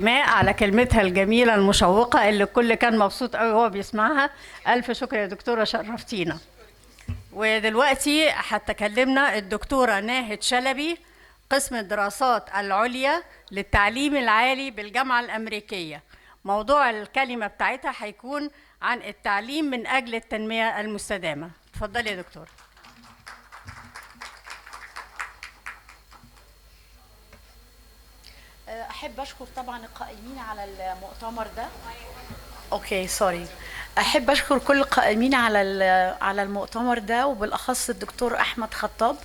ما على كلمتها الجميلة المشوقة اللي الكل كان مبسوط قوي وهو بيسمعها. ألف شكر يا دكتورة، شرفتينا. ودلوقتي هتكلمنا الدكتورة ناهد شلبي، قسم الدراسات العليا للتعليم العالي بالجامعة الأمريكية. موضوع الكلمة بتاعتها هيكون عن التعليم من أجل التنمية المستدامة. اتفضلي يا دكتورة. أحب أشكر طبعا القائمين على المؤتمر ده. أوكي سوري. أحب أشكر كل القائمين على المؤتمر ده، وبالأخص الدكتور أحمد خطاب،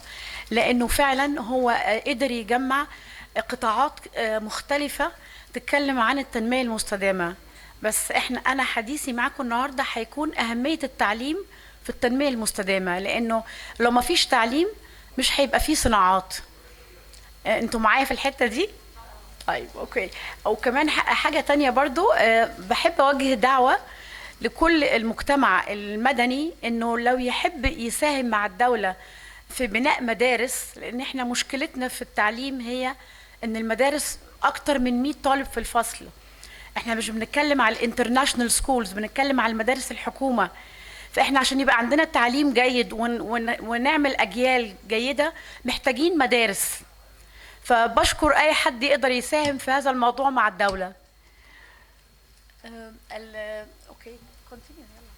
لأنه فعلا هو قدر يجمع قطاعات مختلفة تتكلم عن التنمية المستدامة. بس أنا حديثي معكم النهاردة هيكون أهمية التعليم في التنمية المستدامة، لأنه لو ما فيش تعليم مش هيبقى فيه صناعات. أنتوا معايا في الحتة دي؟ طيب اوكي. وكمان حاجه تانية برضو، بحب اوجه دعوه لكل المجتمع المدني انه لو يحب يساهم مع الدوله في بناء مدارس، لان احنا مشكلتنا في التعليم هي ان المدارس اكتر من 100 طالب في الفصل. احنا مش بنتكلم على الانترناشنال سكولز، بنتكلم على المدارس الحكومه. فاحنا عشان يبقى عندنا تعليم جيد ونعمل اجيال جيده محتاجين مدارس. فبشكر أي حد يقدر يساهم في هذا الموضوع مع الدولة. أوكي continue يلا.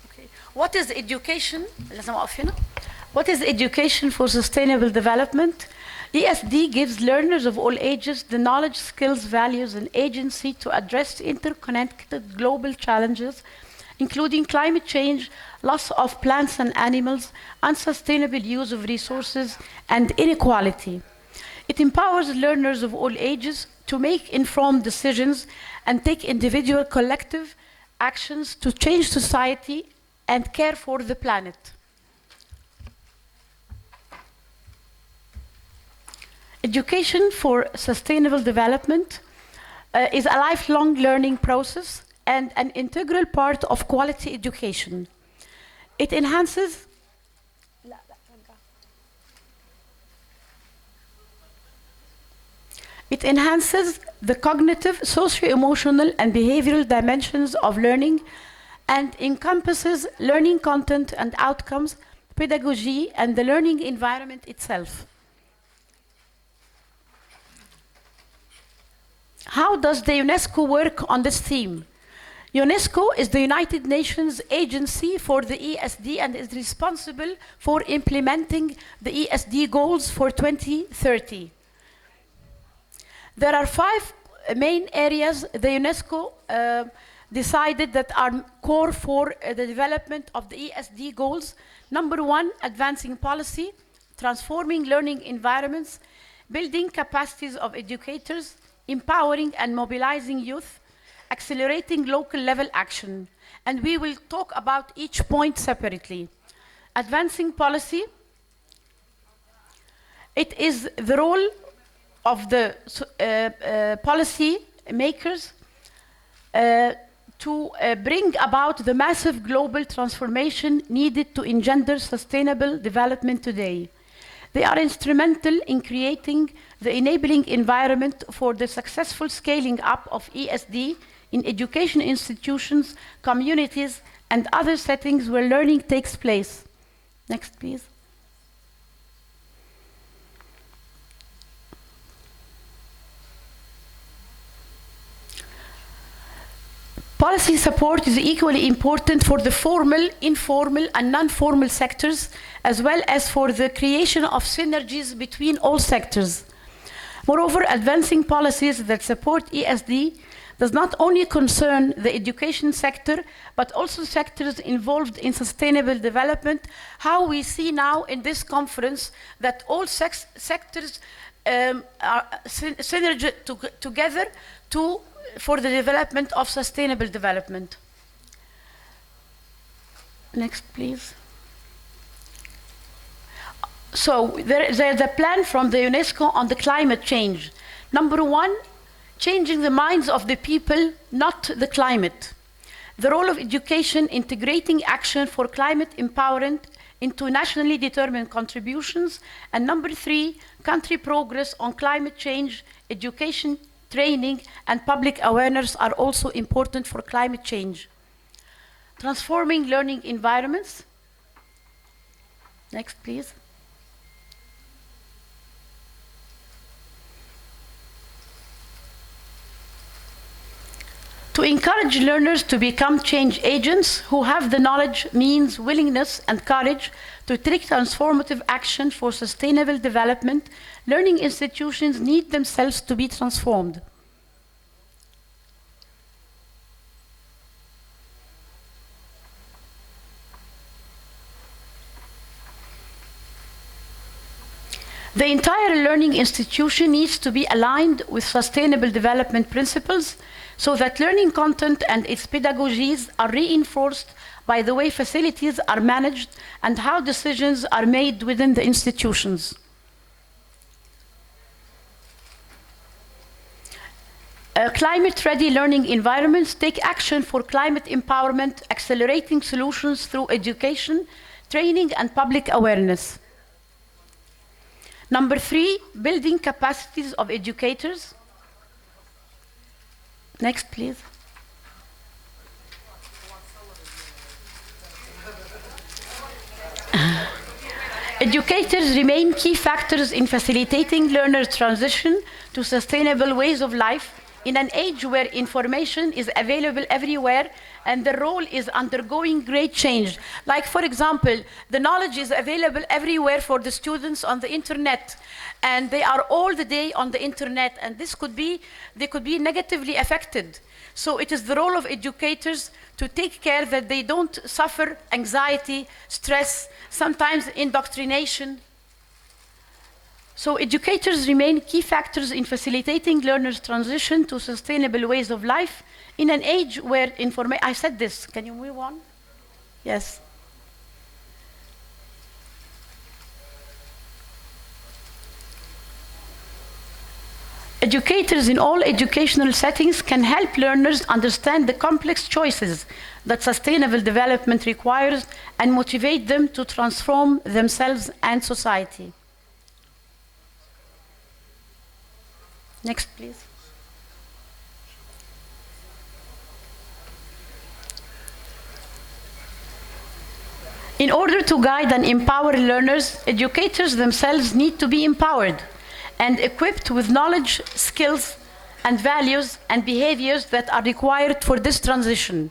أوكي. What is education؟ لازم أقف هنا. What is education for sustainable development? ESD gives learners of all ages the knowledge, skills, values, and agency to address interconnected global challenges, including climate change, loss of plants and animals, unsustainable use of resources, and inequality. It empowers learners of all ages to make informed decisions and take individual collective actions to change society and care for the planet. Education for sustainable development is a lifelong learning process and an integral part of quality education. It enhances It enhances the cognitive, socio-emotional, and behavioral dimensions of learning and encompasses learning content and outcomes, pedagogy, and the learning environment itself. How does the UNESCO work on this theme? UNESCO is the United Nations agency for the ESD and is responsible for implementing the ESD goals for 2030. There are 5 main areas the UNESCO decided that are core for the development of the ESD goals. Number 1, advancing policy, transforming learning environments, building capacities of educators, empowering and mobilizing youth, accelerating local level action. And we will talk about each point separately. Advancing policy, it is the role of the policy makers to bring about the massive global transformation needed to engender sustainable development today. They are instrumental in creating the enabling environment for the successful scaling up of ESD in education institutions, communities, and other settings where learning takes place. Next, please. Policy support is equally important for the formal, informal, and non-formal sectors, as well as for the creation of synergies between all sectors. Moreover, advancing policies that support ESD does not only concern the education sector, but also sectors involved in sustainable development. How we see now in this conference that all sectors are synergy together for the development of sustainable development. Next, please. So there's a plan from the UNESCO on the climate change. Number 1, changing the minds of the people, not the climate. The role of education integrating action for climate empowerment into nationally determined contributions. And number 3, country progress on climate change, education training, and public awareness are also important for climate change. Transforming learning environments. Next, please. To encourage learners to become change agents who have the knowledge, means, willingness, and courage to take transformative action for sustainable development, learning institutions need themselves to be transformed. The entire learning institution needs to be aligned with sustainable development principles so that learning content and its pedagogies are reinforced by the way facilities are managed and how decisions are made within the institutions. Climate-ready learning environments take action for climate empowerment, accelerating solutions through education, training, and public awareness. Number 3, building capacities of educators. Next, please. Educators remain key factors in facilitating learners' transition to sustainable ways of life in an age where information is available everywhere and the role is undergoing great change. Like, for example, the knowledge is available everywhere for the students on the internet, and they are all the day on the internet, and they could be negatively affected. So it is the role of educators to take care that they don't suffer anxiety, stress, sometimes indoctrination. So educators remain key factors in facilitating learners' transition to sustainable ways of life in an age where information... I said this. Can you move on? Yes. Educators in all educational settings can help learners understand the complex choices that sustainable development requires and motivate them to transform themselves and society. Next, please. In order to guide and empower learners, educators themselves need to be empowered and equipped with knowledge, skills, and values and behaviors that are required for this transition.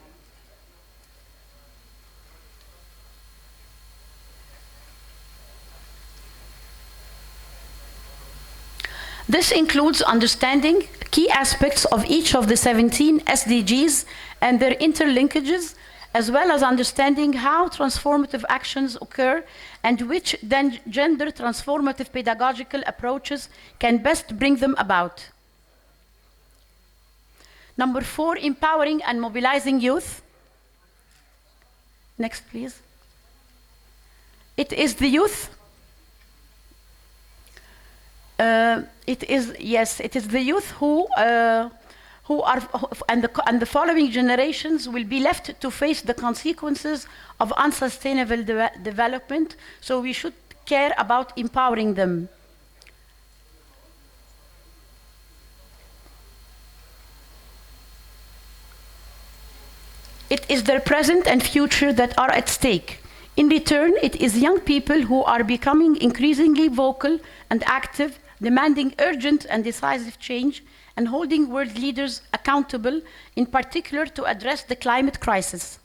This includes understanding key aspects of each of the 17 SDGs and their interlinkages, as well as understanding how transformative actions occur and which then gender transformative pedagogical approaches can best bring them about. Number 4, empowering and mobilizing youth. Next, please. It is the youth. It is the youth who are, and the following generations will be left to face the consequences of unsustainable development, so we should care about empowering them. It is their present and future that are at stake. In return, it is young people who are becoming increasingly vocal and active, demanding urgent and decisive change and holding world leaders accountable, in particular to address the climate crisis.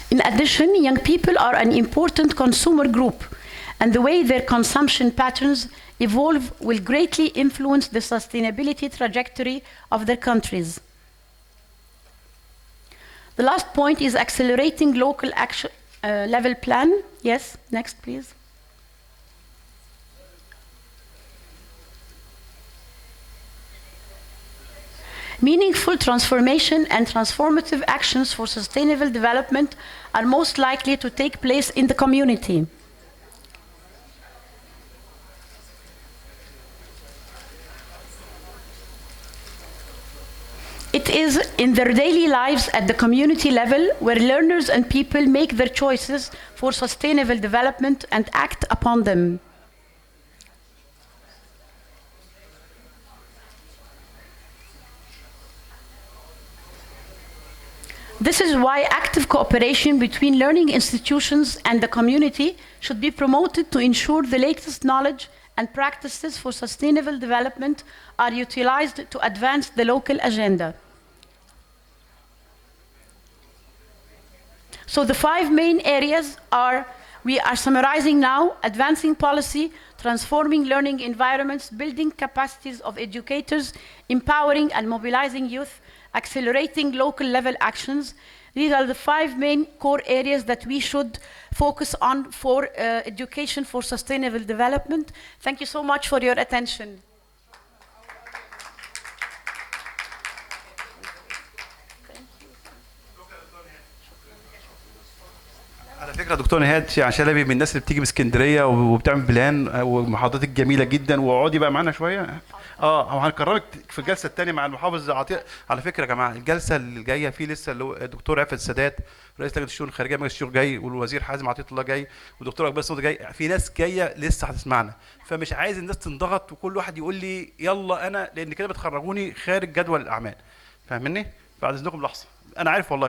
In addition, young people are an important consumer group, and the way their consumption patterns evolve will greatly influence the sustainability trajectory of their countries. The last point is accelerating local action level plan. Yes, next, please. Meaningful transformation and transformative actions for sustainable development are most likely to take place in the community. It It is in their daily lives at the community level where learners and people make their choices for sustainable development and act upon them. This is why active cooperation between learning institutions and the community should be promoted to ensure the latest knowledge and practices for sustainable development are utilized to advance the local agenda. So the 5 main areas we are summarizing now: advancing policy, transforming learning environments, building capacities of educators, empowering and mobilizing youth, accelerating local level actions. These are the 5 main core areas that we should focus on for education for sustainable development. Thank you so much for your attention. على فكره دكتور نهاد شلبي من الناس اللي بتيجي من اسكندريه وبتعمل بلان ومحاضراتك جميله جدا، واقعدي بقى معانا شويه. وهنكرمك في الجلسه الثانيه مع المحافظ عطيه. على فكره يا جماعه الجلسه اللي جايه في لسه الدكتور عفت السادات رئيس لجنه الشؤون الخارجيه مجلس الشيوخ جاي، والوزير حازم عطيه الله جاي، والدكتور اقبال صوت جاي، في ناس جايه لسه هتسمعنا، فمش عايز الناس تنضغط وكل واحد يقول لي يلا انا، لان كده بتخرجوني خارج جدول الاعمال. فاهمني؟ بعد اذنكم لحظه، انا عارف والله